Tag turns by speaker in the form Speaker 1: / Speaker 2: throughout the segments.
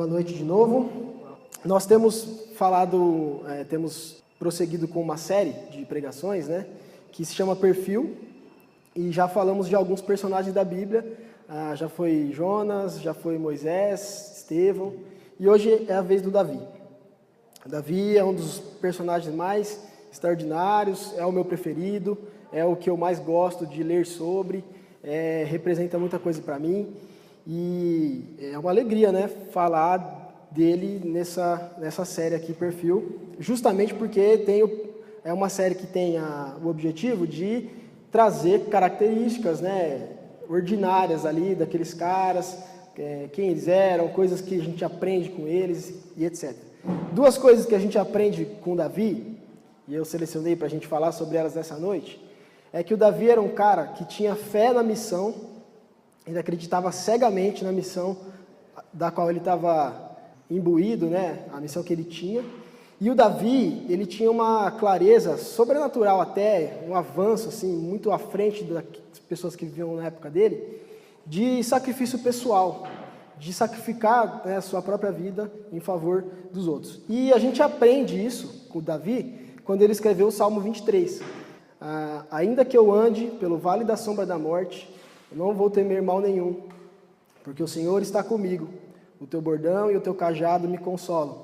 Speaker 1: Boa noite de novo. Nós temos temos prosseguido com uma série de pregações, que se chama Perfil, e já falamos de alguns personagens da Bíblia. Já foi Jonas, já foi Moisés, Estevão, e hoje é a vez do Davi. Davi é um dos personagens mais extraordinários, é o meu preferido, é o que eu mais gosto de ler sobre, representa muita coisa para mim. E é uma alegria, falar dele nessa série aqui, Perfil, justamente porque é uma série que tem o objetivo de trazer características, ordinárias ali daqueles caras, quem eles eram, coisas que a gente aprende com eles e etc. Duas coisas que a gente aprende com Davi, e eu selecionei para a gente falar sobre elas nessa noite, é que o Davi era um cara que tinha fé na missão. Ele acreditava cegamente na missão da qual ele estava imbuído, a missão que ele tinha. E o Davi, ele tinha uma clareza sobrenatural até, um avanço assim, muito à frente das pessoas que viviam na época dele, de sacrifício pessoal, de sacrificar a sua própria vida em favor dos outros. E a gente aprende isso com o Davi quando ele escreveu o Salmo 23. Ainda que eu ande pelo vale da sombra da morte, eu não vou temer mal nenhum, porque o Senhor está comigo. O teu bordão e o teu cajado me consolam.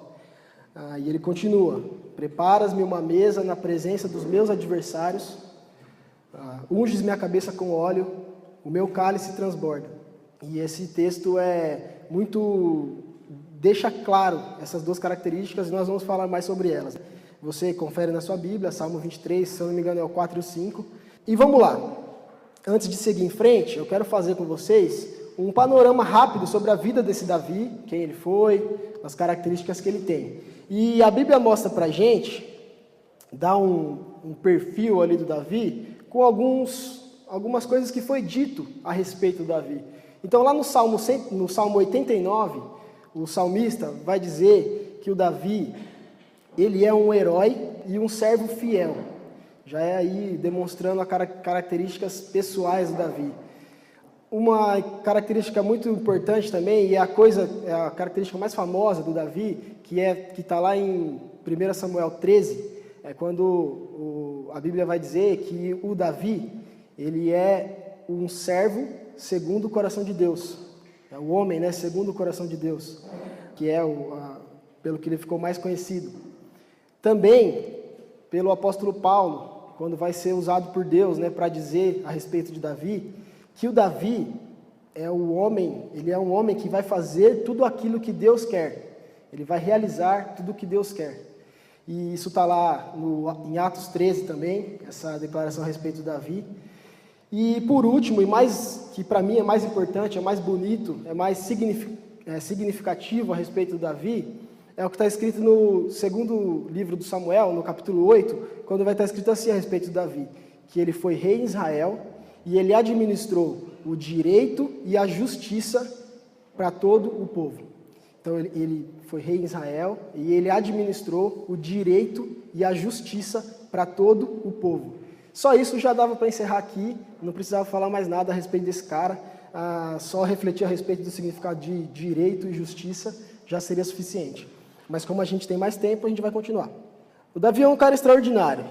Speaker 1: E ele continua: preparas-me uma mesa na presença dos meus adversários, unges minha cabeça com óleo, o meu cálice transborda. E esse texto deixa claro essas duas características, e nós vamos falar mais sobre elas. Você confere na sua Bíblia, Salmo 23, se eu não me engano é o 4 e o 5. E vamos lá. Antes de seguir em frente, eu quero fazer com vocês um panorama rápido sobre a vida desse Davi, quem ele foi, as características que ele tem. E a Bíblia mostra pra gente, dá um perfil ali do Davi, com algumas coisas que foi dito a respeito do Davi. Então lá no Salmo 89, o salmista vai dizer que o Davi, ele é um herói e um servo fiel. Já é aí demonstrando as características pessoais do Davi. Uma característica muito importante também, e é a característica mais famosa do Davi, que está lá em 1 Samuel 13, é quando a Bíblia vai dizer que o Davi, ele é um servo segundo o coração de Deus. É o homem, segundo o coração de Deus, que é pelo que ele ficou mais conhecido. Também pelo apóstolo Paulo, quando vai ser usado por Deus, para dizer a respeito de Davi, que o Davi ele é um homem que vai fazer tudo aquilo que Deus quer. Ele vai realizar tudo o que Deus quer. E isso está lá em Atos 13 também, essa declaração a respeito de Davi. E por último, que para mim é mais importante, é mais bonito, é mais significativo a respeito do Davi, é o que está escrito no segundo livro do Samuel, no capítulo 8, quando vai estar escrito assim a respeito de Davi, que ele foi rei em Israel e ele administrou o direito e a justiça para todo o povo. Então ele foi rei em Israel e ele administrou o direito e a justiça para todo o povo. Só isso já dava para encerrar aqui, não precisava falar mais nada a respeito desse cara, só refletir a respeito do significado de direito e justiça já seria suficiente. Mas como a gente tem mais tempo, a gente vai continuar. O Davi é um cara extraordinário.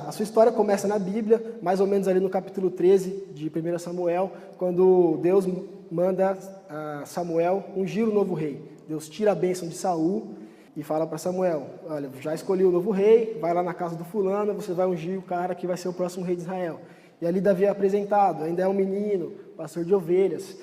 Speaker 1: A sua história começa na Bíblia, mais ou menos ali no capítulo 13 de 1 Samuel, quando Deus manda a Samuel ungir o novo rei. Deus tira a bênção de Saul e fala para Samuel: olha, já escolhi o novo rei, vai lá na casa do fulano, você vai ungir o cara que vai ser o próximo rei de Israel. E ali Davi é apresentado, ainda é um menino, pastor de ovelhas.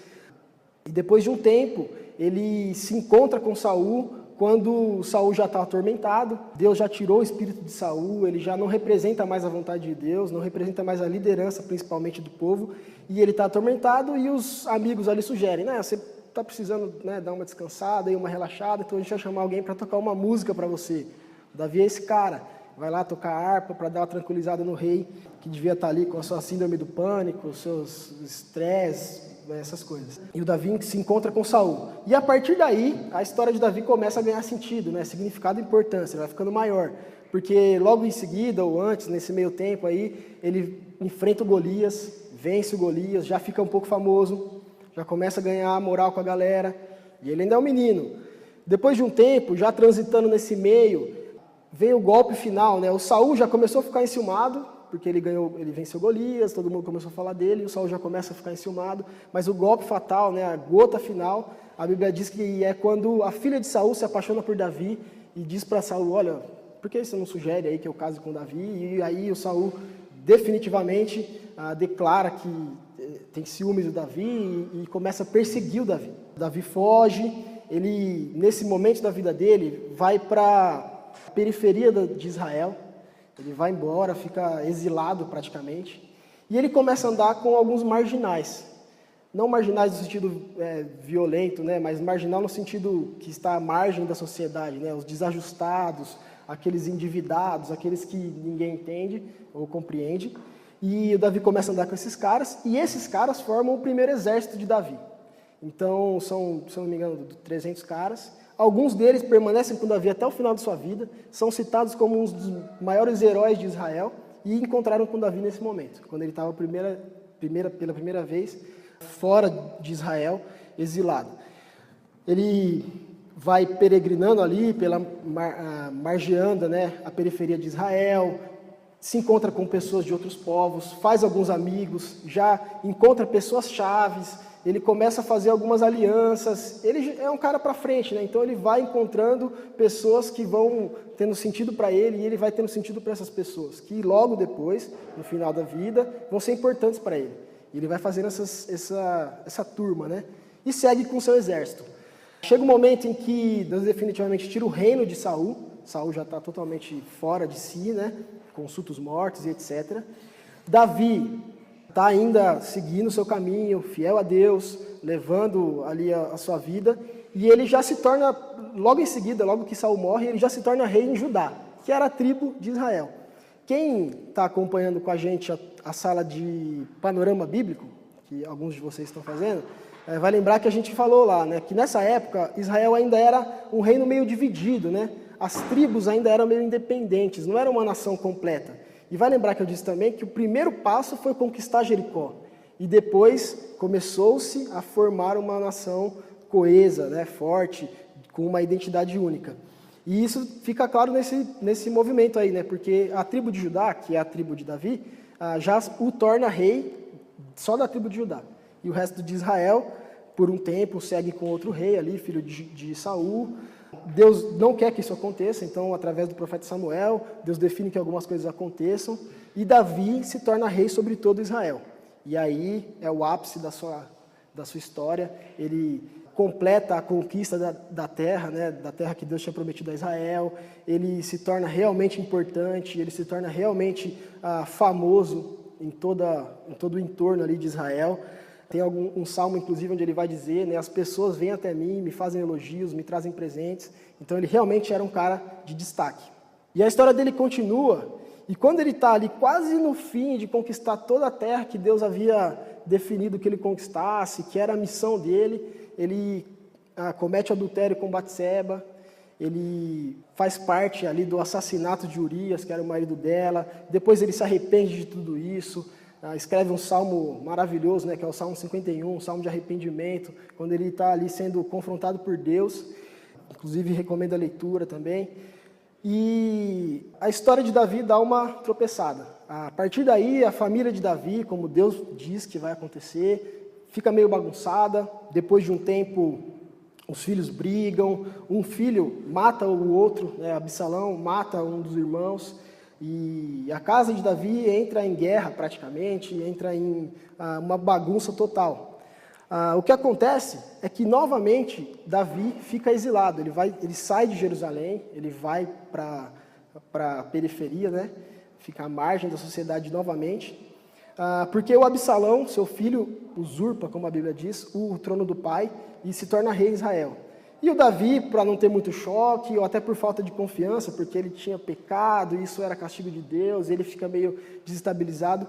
Speaker 1: E depois de um tempo, ele se encontra com Saul, quando Saul já está atormentado, Deus já tirou o espírito de Saul, ele já não representa mais a vontade de Deus, não representa mais a liderança, principalmente do povo, e ele está atormentado, e os amigos ali sugerem: você está precisando dar uma descansada e uma relaxada, então a gente vai chamar alguém para tocar uma música para você. O Davi é esse cara, vai lá tocar harpa para dar uma tranquilizada no rei, que devia estar ali com a sua síndrome do pânico, os seus estresses, essas coisas. E o Davi se encontra com Saul. E a partir daí, a história de Davi começa a ganhar sentido, significado e importância, vai ficando maior. Porque logo em seguida, ou antes, nesse meio tempo aí, ele enfrenta o Golias, vence o Golias, já fica um pouco famoso, já começa a ganhar moral com a galera, E ele ainda é um menino. Depois de um tempo, já transitando nesse meio, vem o golpe final, né? O Saul já começou a ficar enciumado, porque ele venceu Golias, todo mundo começou a falar dele, e o Saul já começa a ficar enciumado, mas o golpe fatal, né, a gota final, a Bíblia diz que é quando a filha de Saul se apaixona por Davi e diz para Saul, olha, por que você não sugere aí que eu case com Davi? E aí o Saul definitivamente declara que tem ciúmes do Davi e começa a perseguir o Davi. Davi foge, ele, nesse momento da vida dele, vai para a periferia de Israel, ele vai embora, fica exilado praticamente, e ele começa a andar com alguns marginais. Não marginais no sentido violento, né, mas marginal no sentido que está à margem da sociedade, né, os desajustados, aqueles endividados, aqueles que ninguém entende ou compreende. E o Davi começa a andar com esses caras, e esses caras formam o primeiro exército de Davi. Então, são, se eu não me engano, 300 caras. Alguns deles permanecem com Davi até o final de sua vida, são citados como um dos maiores heróis de Israel, e encontraram com Davi nesse momento, quando ele estava pela primeira vez fora de Israel, exilado. Ele vai peregrinando ali, margeando, né, a periferia de Israel, se encontra com pessoas de outros povos, faz alguns amigos, já encontra pessoas chaves, ele começa a fazer algumas alianças, ele é um cara para frente, né? Então ele vai encontrando pessoas que vão tendo sentido para ele e ele vai tendo sentido para essas pessoas, que logo depois, no final da vida, vão ser importantes para ele. E ele vai fazendo essa turma, né? E segue com o seu exército. Chega um momento em que Deus definitivamente tira o reino de Saul. Saul já está totalmente fora de si, né? Consulta os mortos e etc. Davi está ainda seguindo o seu caminho, fiel a Deus, levando ali a sua vida. E ele já se torna, logo em seguida, logo que Saul morre, ele já se torna rei em Judá, que era a tribo de Israel. Quem está acompanhando com a gente a sala de panorama bíblico, que alguns de vocês estão fazendo, vai lembrar que a gente falou lá, né, que nessa época Israel ainda era um reino meio dividido, né? As tribos ainda eram meio independentes, não era uma nação completa. E vai lembrar que eu disse também que o primeiro passo foi conquistar Jericó. E depois começou-se a formar uma nação coesa, né, forte, com uma identidade única. E isso fica claro nesse movimento aí, né? Porque a tribo de Judá, que é a tribo de Davi, já o torna rei só da tribo de Judá. E o resto de Israel, por um tempo, segue com outro rei ali, filho de Saul. Deus não quer que isso aconteça, então, através do profeta Samuel, Deus define que algumas coisas aconteçam. E Davi se torna rei sobre todo Israel. E aí é o ápice da sua história. Ele completa a conquista da terra, né, da terra que Deus tinha prometido a Israel. Ele se torna realmente importante, ele se torna realmente famoso em todo o entorno ali de Israel. Tem um salmo, inclusive, onde ele vai dizer, né, as pessoas vêm até mim, me fazem elogios, me trazem presentes. Então, ele realmente era um cara de destaque. E a história dele continua, e quando ele está ali quase no fim de conquistar toda a terra que Deus havia definido que ele conquistasse, que era a missão dele, ele comete adultério com Batseba, ele faz parte ali do assassinato de Urias, que era o marido dela, depois ele se arrepende de tudo isso, escreve um salmo maravilhoso, né, que é o Salmo 51, um salmo de arrependimento, quando ele está ali sendo confrontado por Deus, inclusive recomendo a leitura também. E a história de Davi dá uma tropeçada. A partir daí, a família de Davi, como Deus diz que vai acontecer, fica meio bagunçada. Depois de um tempo, os filhos brigam, um filho mata o outro, né, Absalão mata um dos irmãos, e a casa de Davi entra em guerra praticamente, entra em uma bagunça total. O que acontece é que novamente Davi fica exilado, ele sai de Jerusalém, ele vai para a periferia, né? Fica à margem da sociedade novamente, porque o Absalão, seu filho, usurpa, como a Bíblia diz, o trono do pai e se torna rei de Israel. E o Davi, para não ter muito choque, ou até por falta de confiança, porque ele tinha pecado, e isso era castigo de Deus, ele fica meio desestabilizado,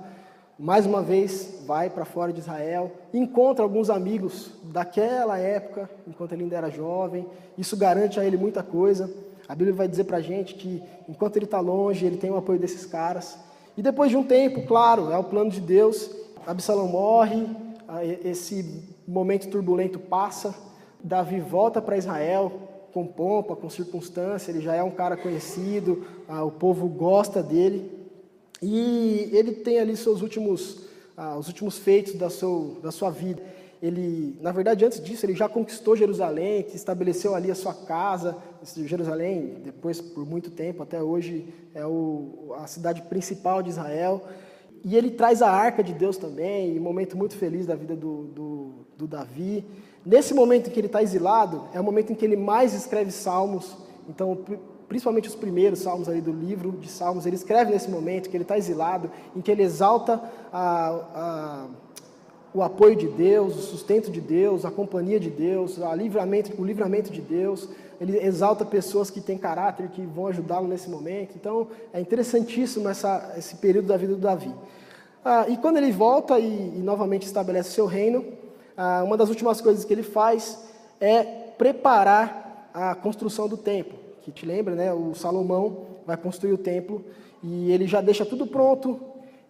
Speaker 1: mais uma vez vai para fora de Israel, encontra alguns amigos daquela época, enquanto ele ainda era jovem, isso garante a ele muita coisa. A Bíblia vai dizer para a gente que, enquanto ele está longe, ele tem o apoio desses caras. E depois de um tempo, claro, é o plano de Deus, Absalão morre, esse momento turbulento passa, Davi volta para Israel com pompa, com circunstância, ele já é um cara conhecido, o povo gosta dele, e ele tem ali os últimos feitos da sua vida. Ele, na verdade, antes disso, ele já conquistou Jerusalém, que estabeleceu ali a sua casa. Jerusalém, depois, por muito tempo, até hoje, é a cidade principal de Israel. E ele traz a arca de Deus também, um momento muito feliz da vida do Davi. Nesse momento em que ele está exilado, é o momento em que ele mais escreve salmos. Então, principalmente os primeiros salmos ali do livro de Salmos, ele escreve nesse momento que ele está exilado, em que ele exalta o apoio de Deus, o sustento de Deus, a companhia de Deus, o livramento de Deus. Ele exalta pessoas que têm caráter, que vão ajudá-lo nesse momento. Então, é interessantíssimo esse período da vida do Davi. E quando ele volta e novamente estabelece seu reino, uma das últimas coisas que ele faz é preparar a construção do templo. Que te lembra, né? O Salomão vai construir o templo e ele já deixa tudo pronto.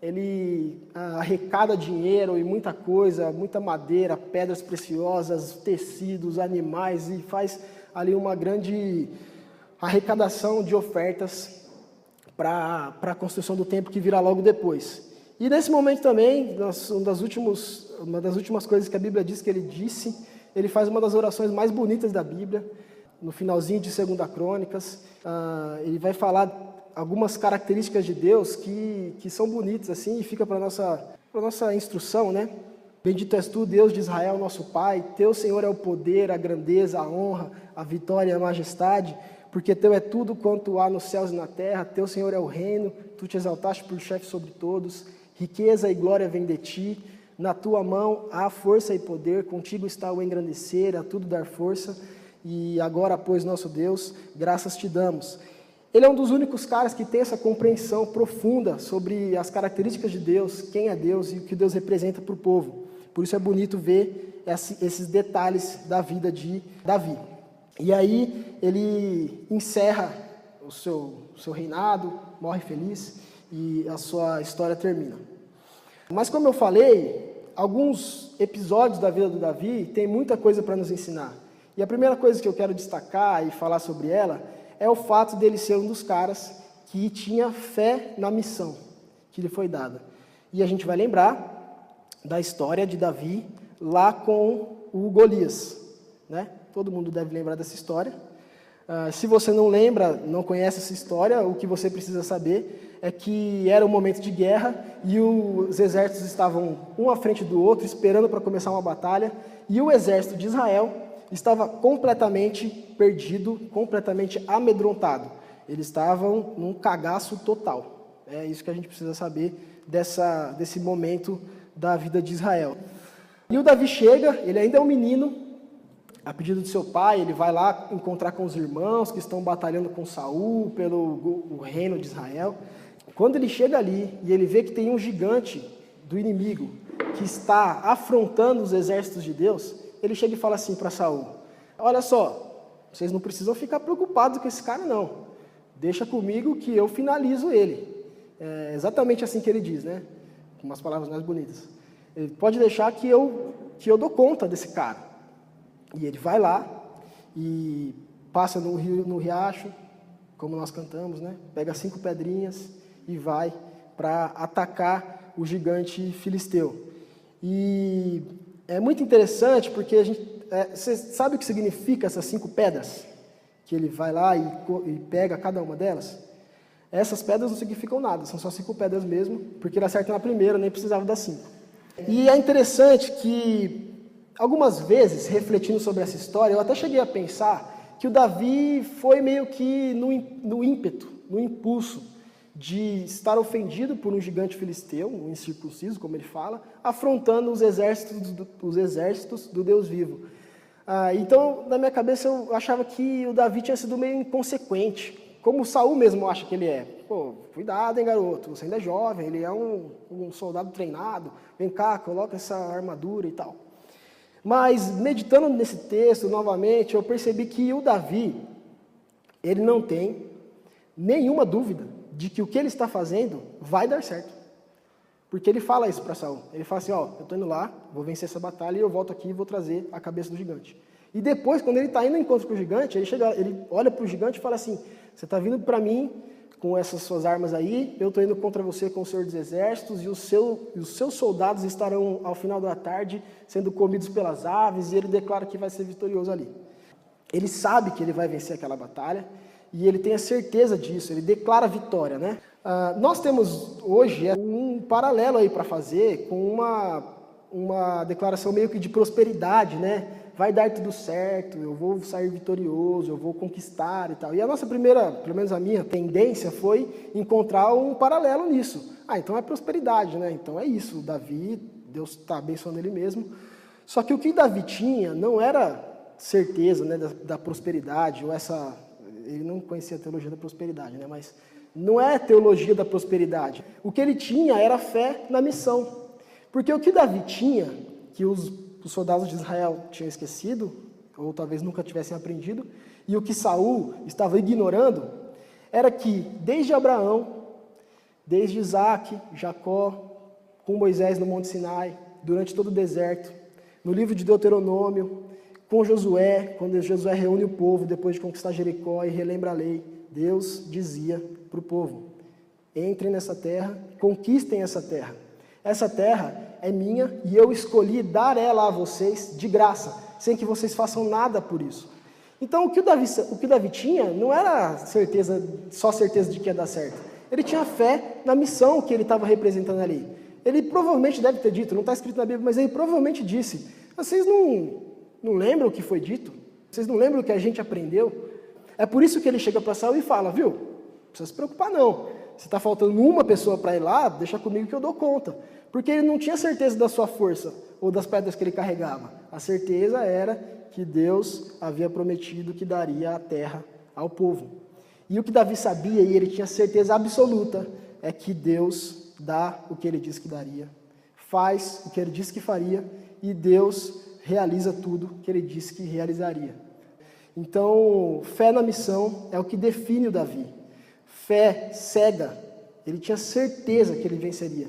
Speaker 1: Ele arrecada dinheiro e muita coisa, muita madeira, pedras preciosas, tecidos, animais, e faz ali uma grande arrecadação de ofertas para a construção do templo que virá logo depois. E nesse momento também, uma das últimas coisas que a Bíblia diz que ele disse, ele faz uma das orações mais bonitas da Bíblia, no finalzinho de 2 Crônicas. Ele vai falar algumas características de Deus que são bonitas assim, e fica para nossa instrução, né? Bendito és tu, Deus de Israel, nosso Pai, teu Senhor é o poder, a grandeza, a honra, a vitória e a majestade, porque teu é tudo quanto há nos céus e na terra, teu Senhor é o reino, tu te exaltaste por chefe sobre todos, riqueza e glória vem de ti, na tua mão há força e poder, contigo está o engrandecer, a tudo dar força, e agora, pois, nosso Deus, graças te damos. Ele é um dos únicos caras que tem essa compreensão profunda sobre as características de Deus, quem é Deus e o que Deus representa para o povo. Por isso é bonito ver esses detalhes da vida de Davi. E aí ele encerra o seu reinado, morre feliz e a sua história termina. Mas como eu falei, alguns episódios da vida do Davi têm muita coisa para nos ensinar. E a primeira coisa que eu quero destacar e falar sobre ela é o fato dele ser um dos caras que tinha fé na missão que lhe foi dada. E a gente vai lembrar da história de Davi lá com o Golias, né? Todo mundo deve lembrar dessa história. Se você não lembra, não conhece essa história, o que você precisa saber é que era um momento de guerra e os exércitos estavam um à frente do outro, esperando para começar uma batalha, e o exército de Israel estava completamente perdido, completamente amedrontado. Eles estavam num cagaço total. É isso que a gente precisa saber desse momento da vida de Israel. E o Davi chega, ele ainda é um menino, a pedido de seu pai, ele vai lá encontrar com os irmãos que estão batalhando com Saul pelo reino de Israel. Quando ele chega ali e ele vê que tem um gigante do inimigo que está afrontando os exércitos de Deus, ele chega e fala assim para Saul: olha só, vocês não precisam ficar preocupados com esse cara não, deixa comigo que eu finalizo ele. É exatamente assim que ele diz, né? Com umas palavras mais bonitas. Ele pode deixar que eu dou conta desse cara. E ele vai lá e passa no riacho, como nós cantamos, né? Pega 5 pedrinhas e vai para atacar o gigante filisteu. E é muito interessante porque você sabe o que significa essas 5 pedras? Que ele vai lá e pega cada uma delas? Essas pedras não significam nada, são só 5 pedras mesmo, porque ele acerta na primeira, nem precisava das 5. E é interessante que, algumas vezes, refletindo sobre essa história, eu até cheguei a pensar que o Davi foi meio que no ímpeto, no impulso de estar ofendido por um gigante filisteu, um incircunciso, como ele fala, afrontando os exércitos do Deus vivo. Então, na minha cabeça, eu achava que o Davi tinha sido meio inconsequente, como Saul mesmo acha que ele é. Pô, cuidado, hein, garoto, você ainda é jovem, ele é um soldado treinado, vem cá, coloca essa armadura e tal. Mas, meditando nesse texto, novamente, eu percebi que o Davi, ele não tem nenhuma dúvida de que o que ele está fazendo vai dar certo. Porque ele fala isso para Saul. Ele fala assim, ó, eu estou indo lá, vou vencer essa batalha e eu volto aqui e vou trazer a cabeça do gigante. E depois, quando ele está indo ao encontro com o gigante, ele olha para o gigante e fala assim, você está vindo para mim com essas suas armas aí, eu estou indo contra você com o Senhor dos Exércitos, e os seus soldados estarão, ao final da tarde, sendo comidos pelas aves, e ele declara que vai ser vitorioso ali. Ele sabe que ele vai vencer aquela batalha, e ele tem a certeza disso, ele declara a vitória, né? Nós temos hoje um paralelo aí para fazer com uma declaração meio que de prosperidade, né? Vai dar tudo certo, eu vou sair vitorioso, eu vou conquistar e tal. E a nossa primeira, pelo menos a minha tendência foi encontrar um paralelo nisso. Então é prosperidade, né? Então é isso, Davi, Deus está abençoando ele mesmo. Só que o que Davi tinha não era certeza, né, da prosperidade, ou ele não conhecia a teologia da prosperidade, né? Mas não é teologia da prosperidade. O que ele tinha era fé na missão. Porque o que Davi tinha, que os soldados de Israel tinham esquecido, ou talvez nunca tivessem aprendido, e o que Saul estava ignorando, era que desde Abraão, desde Isaac, Jacó, com Moisés no Monte Sinai, durante todo o deserto, no livro de Deuteronômio, com Josué, quando Josué reúne o povo depois de conquistar Jericó e relembra a lei, Deus dizia para o povo, entrem nessa terra, conquistem essa terra. Essa terra é minha e eu escolhi dar ela a vocês de graça, sem que vocês façam nada por isso. Então o que o Davi tinha não era só certeza de que ia dar certo. Ele tinha fé na missão que ele estava representando ali. Ele provavelmente deve ter dito, não está escrito na Bíblia, mas ele provavelmente disse, vocês não lembram o que foi dito? Vocês não lembram o que a gente aprendeu? É por isso que ele chega para Saul e fala, viu, não precisa se preocupar não. Se está faltando uma pessoa para ir lá, deixa comigo que eu dou conta. Porque ele não tinha certeza da sua força ou das pedras que ele carregava. A certeza era que Deus havia prometido que daria a terra ao povo. E o que Davi sabia, e ele tinha certeza absoluta, é que Deus dá o que ele disse que daria, faz o que ele disse que faria, e Deus realiza tudo que ele disse que realizaria. Então, fé na missão é o que define o Davi. Fé cega, ele tinha certeza que ele venceria.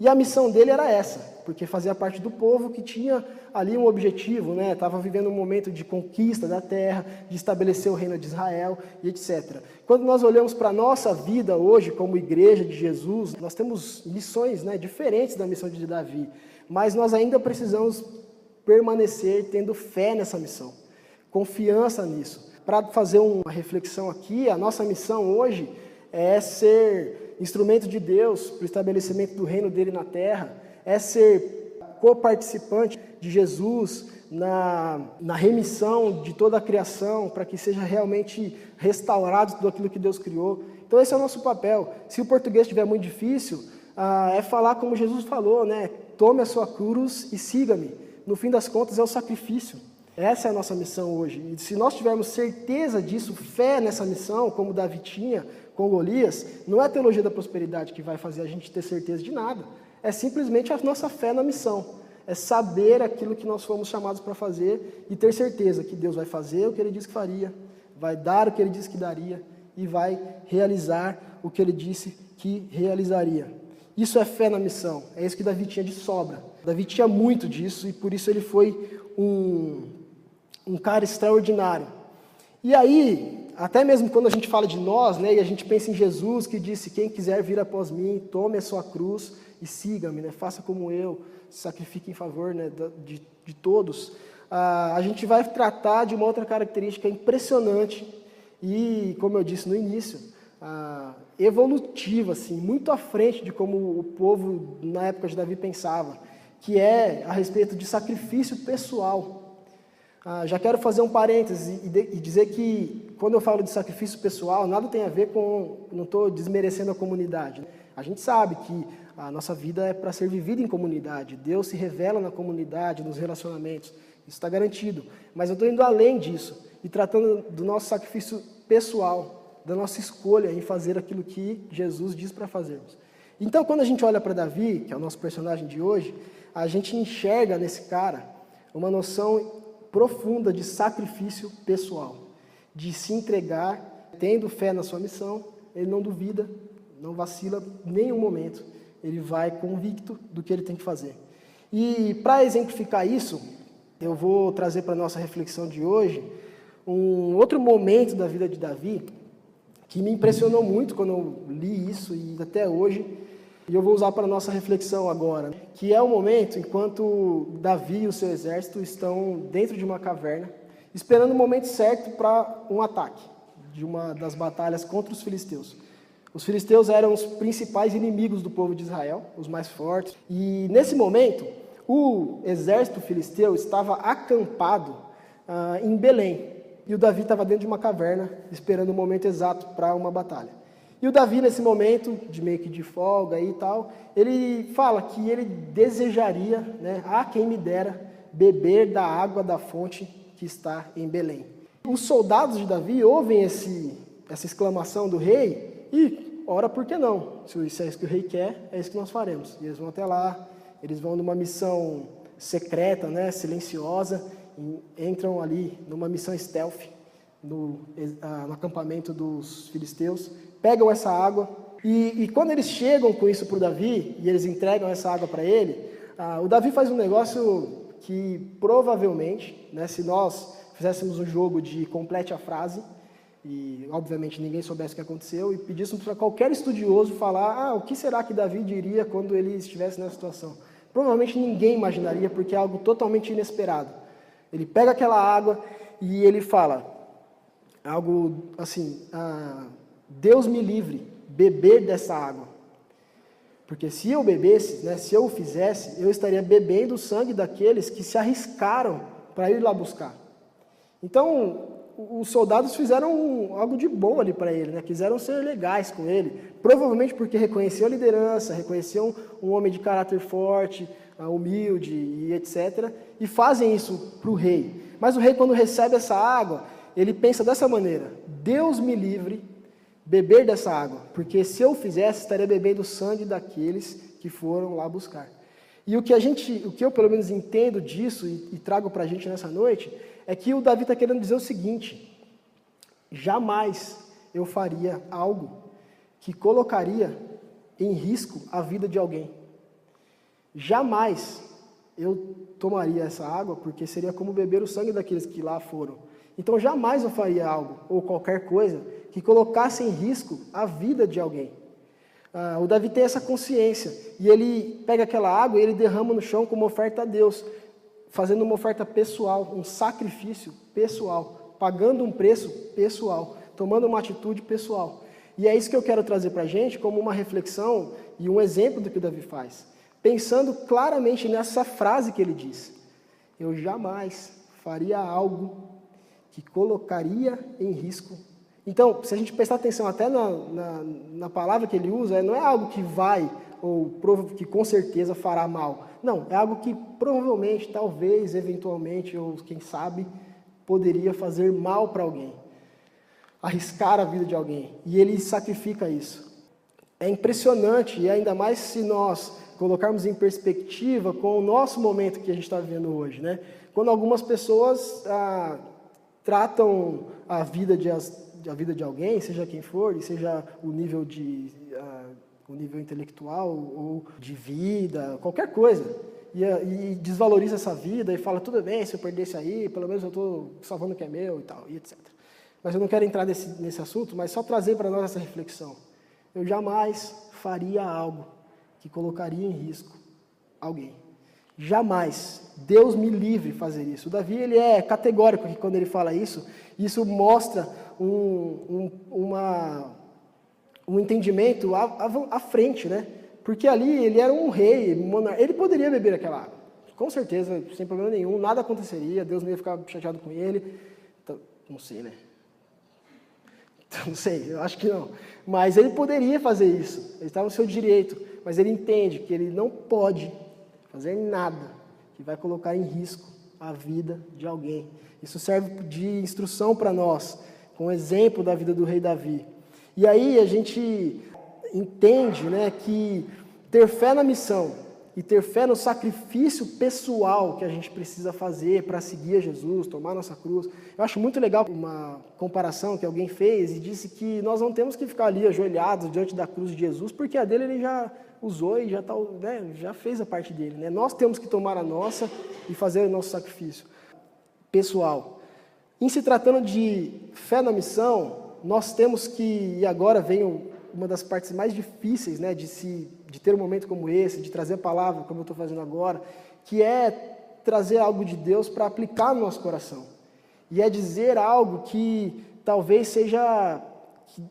Speaker 1: E a missão dele era essa, porque fazia parte do povo que tinha ali um objetivo, né? Estava vivendo um momento de conquista da terra, de estabelecer o reino de Israel e etc. Quando nós olhamos para a nossa vida hoje como igreja de Jesus, nós temos missões, né, diferentes da missão de Davi, mas nós ainda precisamos permanecer tendo fé nessa missão, confiança nisso. Para fazer uma reflexão aqui, a nossa missão hoje é ser instrumento de Deus para o estabelecimento do reino dele na terra, é ser coparticipante de Jesus na remissão de toda a criação, para que seja realmente restaurado tudo aquilo que Deus criou. Então esse é o nosso papel. Se o português estiver muito difícil, é falar como Jesus falou, né? Tome a sua cruz e siga-me. No fim das contas é o sacrifício. Essa é a nossa missão hoje. E se nós tivermos certeza disso, fé nessa missão, como Davi tinha com Golias, não é a teologia da prosperidade que vai fazer a gente ter certeza de nada. É simplesmente a nossa fé na missão. É saber aquilo que nós fomos chamados para fazer e ter certeza que Deus vai fazer o que Ele disse que faria, vai dar o que Ele disse que daria e vai realizar o que Ele disse que realizaria. Isso é fé na missão. É isso que Davi tinha de sobra. Davi tinha muito disso e por isso ele foi um cara extraordinário. E aí, até mesmo quando a gente fala de nós, né, e a gente pensa em Jesus que disse, quem quiser vir após mim, tome a sua cruz e siga-me, né, faça como eu, se sacrifique em favor, né, de todos. A gente vai tratar de uma outra característica impressionante e, como eu disse no início, evolutiva, assim, muito à frente de como o povo na época de Davi pensava, que é a respeito de sacrifício pessoal. Já quero fazer um parêntese e dizer que, quando eu falo de sacrifício pessoal, nada tem a ver com, não estou desmerecendo a comunidade. A gente sabe que a nossa vida é para ser vivida em comunidade. Deus se revela na comunidade, nos relacionamentos. Isso está garantido. Mas eu estou indo além disso e tratando do nosso sacrifício pessoal, da nossa escolha em fazer aquilo que Jesus diz para fazermos. Então, quando a gente olha para Davi, que é o nosso personagem de hoje, a gente enxerga nesse cara uma noção profunda de sacrifício pessoal, de se entregar, tendo fé na sua missão, ele não duvida, não vacila em nenhum momento, ele vai convicto do que ele tem que fazer. E para exemplificar isso, eu vou trazer para a nossa reflexão de hoje um outro momento da vida de Davi que me impressionou muito quando eu li isso e até hoje, e eu vou usar para a nossa reflexão agora, que é o momento enquanto Davi e o seu exército estão dentro de uma caverna, esperando o momento certo para um ataque de uma das batalhas contra os filisteus. Os filisteus eram os principais inimigos do povo de Israel, os mais fortes, e nesse momento o exército filisteu estava acampado em Belém, e o Davi estava dentro de uma caverna, esperando o momento exato para uma batalha. E o Davi, nesse momento, de meio que de folga e tal, ele fala que ele desejaria, né, quem me dera, beber da água da fonte que está em Belém. Os soldados de Davi ouvem essa exclamação do rei e, ora, por que não? Se é isso que o rei quer, é isso que nós faremos. E eles vão até lá, eles vão numa missão secreta, né, silenciosa, entram ali numa missão stealth no acampamento dos filisteus, pegam essa água e quando eles chegam com isso para o Davi e eles entregam essa água para ele, o Davi faz um negócio que provavelmente, né, se nós fizéssemos um jogo de complete a frase e obviamente ninguém soubesse o que aconteceu e pedíssemos para qualquer estudioso falar o que será que Davi diria quando ele estivesse nessa situação, provavelmente ninguém imaginaria, porque é algo totalmente inesperado. Ele pega aquela água e ele fala algo assim, Deus me livre, beber dessa água. Porque se eu bebesse, né, se eu o fizesse, eu estaria bebendo o sangue daqueles que se arriscaram para ir lá buscar. Então, os soldados fizeram algo de bom ali para ele, né? Quiseram ser legais com ele, provavelmente porque reconheciam a liderança, reconheciam um homem de caráter forte, humilde e etc. E fazem isso para o rei. Mas o rei, quando recebe essa água, ele pensa dessa maneira: Deus me livre beber dessa água, porque se eu fizesse, estaria bebendo o sangue daqueles que foram lá buscar. E o que eu pelo menos entendo disso e trago para a gente nessa noite, é que o Davi está querendo dizer o seguinte: jamais eu faria algo que colocaria em risco a vida de alguém. Jamais eu tomaria essa água, porque seria como beber o sangue daqueles que lá foram. Então jamais eu faria algo, ou qualquer coisa, que colocasse em risco a vida de alguém. O Davi tem essa consciência, e ele pega aquela água e ele derrama no chão como oferta a Deus, fazendo uma oferta pessoal, um sacrifício pessoal, pagando um preço pessoal, tomando uma atitude pessoal. E é isso que eu quero trazer para a gente como uma reflexão e um exemplo do que o Davi faz. Pensando claramente nessa frase que ele diz: eu jamais faria algo que colocaria em risco. Então, se a gente prestar atenção até na palavra que ele usa, não é algo que vai ou que com certeza fará mal. Não, é algo que provavelmente, talvez, eventualmente, ou quem sabe, poderia fazer mal para alguém. Arriscar a vida de alguém. E ele sacrifica isso. É impressionante, e ainda mais se nós colocarmos em perspectiva com o nosso momento que a gente está vivendo hoje, né? Quando algumas pessoas tratam a vida de alguém, seja quem for, e seja o nível intelectual ou de vida, qualquer coisa, e desvaloriza essa vida e fala, tudo bem, se eu perder isso aí, pelo menos eu estou salvando o que é meu e tal, e etc. Mas eu não quero entrar nesse assunto, mas só trazer para nós essa reflexão. Eu jamais faria algo que colocaria em risco alguém. Jamais. Deus me livre de fazer isso. O Davi, ele é categórico que quando ele fala isso mostra um entendimento à frente, né? Porque ali ele era um rei, monarca, ele poderia beber aquela água, com certeza, sem problema nenhum, nada aconteceria, Deus não ia ficar chateado com ele, então, não sei, né? Não sei, eu acho que não. Mas ele poderia fazer isso, ele estava no seu direito, mas ele entende que ele não pode fazer nada que vai colocar em risco a vida de alguém. Isso serve de instrução para nós, com o exemplo da vida do rei Davi. E aí a gente entende, né, que ter fé na missão e ter fé no sacrifício pessoal que a gente precisa fazer para seguir a Jesus, tomar nossa cruz. Eu acho muito legal uma comparação que alguém fez e disse que nós não temos que ficar ali ajoelhados diante da cruz de Jesus, porque a dele ele já usou e já, já fez a parte dele, né? Nós temos que tomar a nossa e fazer o nosso sacrifício pessoal. Em se tratando de fé na missão, nós temos que, e agora vem uma das partes mais difíceis, né, de ter um momento como esse, de trazer a palavra, como eu estou fazendo agora, que é trazer algo de Deus para aplicar no nosso coração. E é dizer algo que talvez seja,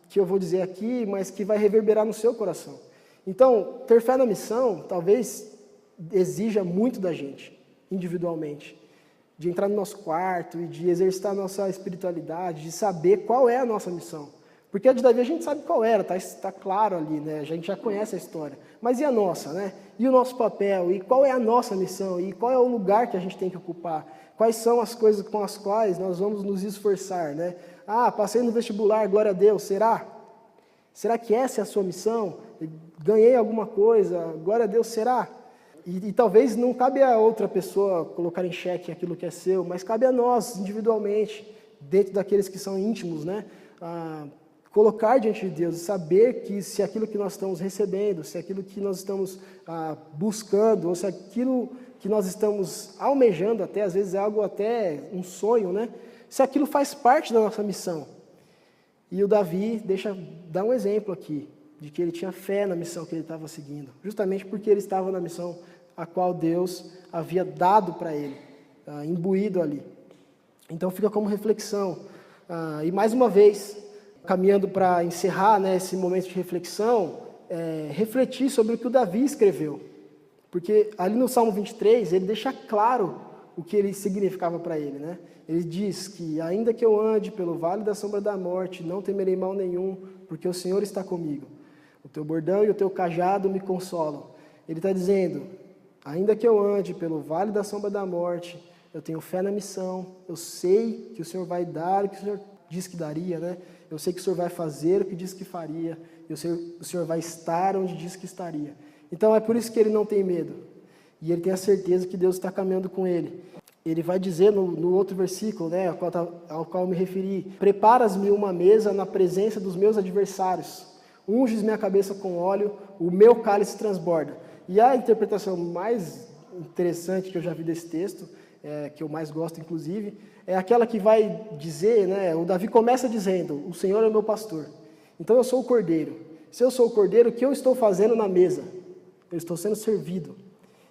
Speaker 1: que eu vou dizer aqui, mas que vai reverberar no seu coração. Então, ter fé na missão talvez exija muito da gente, individualmente, de entrar no nosso quarto e de exercitar a nossa espiritualidade, de saber qual é a nossa missão. Porque a de Davi a gente sabe qual era, está claro ali, né? A gente já conhece a história. Mas e a nossa, né? E o nosso papel? E qual é a nossa missão? E qual é o lugar que a gente tem que ocupar? Quais são as coisas com as quais nós vamos nos esforçar, né? Ah, passei no vestibular, glória a Deus, será? Será que essa é a sua missão? Ganhei alguma coisa, glória a Deus, será? E talvez não cabe a outra pessoa colocar em xeque aquilo que é seu, mas cabe a nós, individualmente, dentro daqueles que são íntimos, né? Colocar diante de Deus e saber que se aquilo que nós estamos recebendo, se aquilo que nós estamos buscando, ou se aquilo que nós estamos almejando até, às vezes é algo até um sonho, né? Se aquilo faz parte da nossa missão. E o Davi dá um exemplo aqui, de que ele tinha fé na missão que ele estava seguindo, justamente porque ele estava na missão a qual Deus havia dado para ele, imbuído ali. Então fica como reflexão. E mais uma vez, caminhando para encerrar, né, esse momento de reflexão, refletir sobre o que o Davi escreveu. Porque ali no Salmo 23, ele deixa claro o que ele significava para ele, né? Ele diz que, ainda que eu ande pelo vale da sombra da morte, não temerei mal nenhum, porque o Senhor está comigo. O teu bordão e o teu cajado me consolam. Ele está dizendo, ainda que eu ande pelo vale da sombra da morte, eu tenho fé na missão, eu sei que o Senhor vai dar o que o Senhor disse que daria, né? Eu sei que o Senhor vai fazer o que disse que faria, eu sei que o Senhor vai estar onde disse que estaria. Então é por isso que ele não tem medo, e ele tem a certeza que Deus está caminhando com ele. Ele vai dizer no outro versículo, né, ao qual eu me referi, preparas-me uma mesa na presença dos meus adversários, unges minha cabeça com óleo, o meu cálice transborda. E a interpretação mais interessante que eu já vi desse texto, que eu mais gosto inclusive, é aquela que vai dizer, né, o Davi começa dizendo, o Senhor é o meu pastor, então eu sou o cordeiro. Se eu sou o cordeiro, o que eu estou fazendo na mesa? Eu estou sendo servido.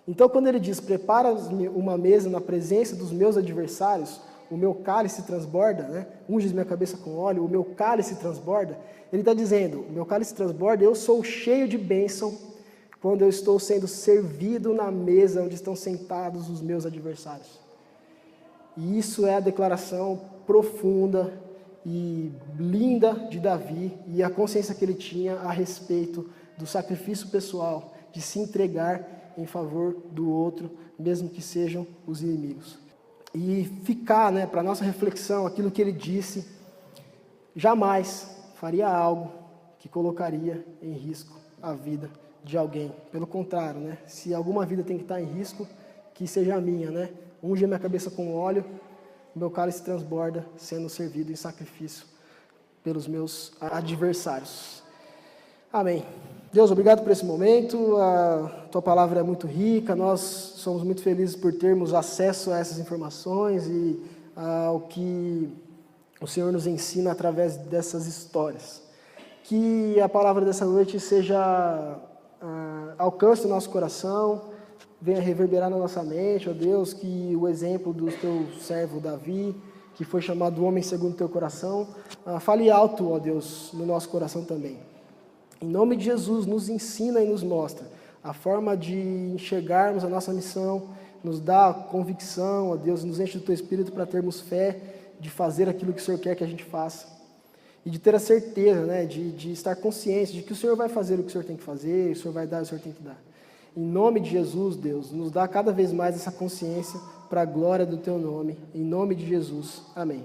Speaker 1: Então, quando ele diz, prepara-me uma mesa na presença dos meus adversários, o meu cálice transborda, né? Unges minha cabeça com óleo, o meu cálice transborda, ele está dizendo, o meu cálice transborda, eu sou cheio de bênção quando eu estou sendo servido na mesa onde estão sentados os meus adversários. E isso é a declaração profunda e linda de Davi e a consciência que ele tinha a respeito do sacrifício pessoal, de se entregar em favor do outro, mesmo que sejam os inimigos. E ficar, né, para a nossa reflexão, aquilo que ele disse, jamais faria algo que colocaria em risco a vida de alguém. Pelo contrário, né, se alguma vida tem que estar em risco, que seja a minha, né? Unge minha cabeça com óleo, meu cálice transborda, sendo servido em sacrifício pelos meus adversários. Amém. Deus, obrigado por esse momento, a Tua palavra é muito rica, nós somos muito felizes por termos acesso a essas informações e ao que o Senhor nos ensina através dessas histórias. Que a palavra dessa noite alcance o nosso coração, venha reverberar na nossa mente, ó Deus, que o exemplo do Teu servo Davi, que foi chamado homem segundo o Teu coração, fale alto, ó Deus, no nosso coração também. Em nome de Jesus, nos ensina e nos mostra a forma de enxergarmos a nossa missão, nos dá convicção, ó Deus, nos enche do Teu Espírito para termos fé de fazer aquilo que o Senhor quer que a gente faça. E de ter a certeza, né, de estar consciente de que o Senhor vai fazer o que o Senhor tem que fazer, o Senhor vai dar o que o Senhor tem que dar. Em nome de Jesus, Deus, nos dá cada vez mais essa consciência para a glória do Teu nome. Em nome de Jesus. Amém.